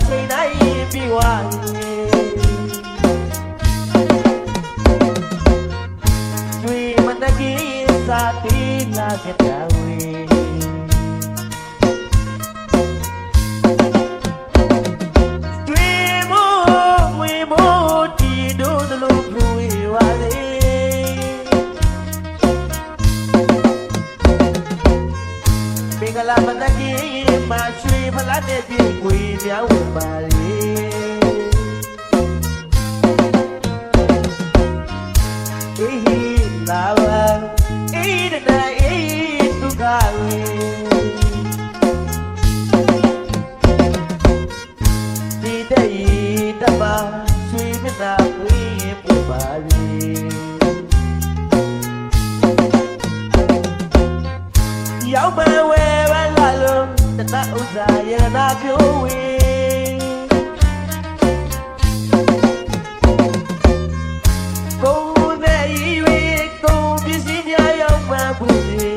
ချိန်တိုင်းပြေဝကျွေမတကြီးစာတီးလာကြတဲ့ဝေကလာမတကြီးမှာရွှေဖလားတဲ့ပြေကွေပြောင်းဝင်ပါလေအေးလာပါအေးတဲ့အေးဒုက္ခဝေဒီတဲ့တပါရွှေမြတ်တာဝေးပြပါလေရောက်ပါဝဲတနဥစ္စာရနာပြိုးဝေကိုယ်နဲ့ဤတွေကိုပစ္စည်းများရောက်မှဘူးလေ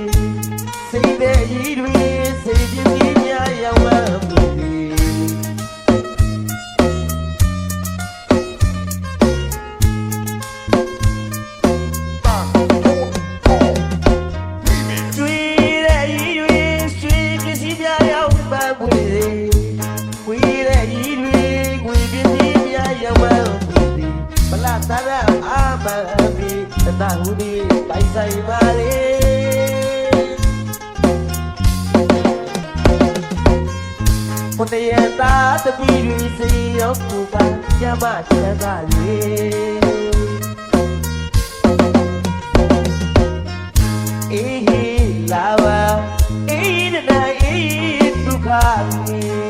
စိတ်နဲ့ဤတွေစိတ်ပစ္စည်းများရောက်မှဘူးလေသာရအာမဘီတနာဟူဒီတိုင်ဆိုင်ပါလေကိုတရတာတပီရီစီရောကူပါကျမချမ်းသာလေအေးလာပါအေးနာအေးဒုက္ခ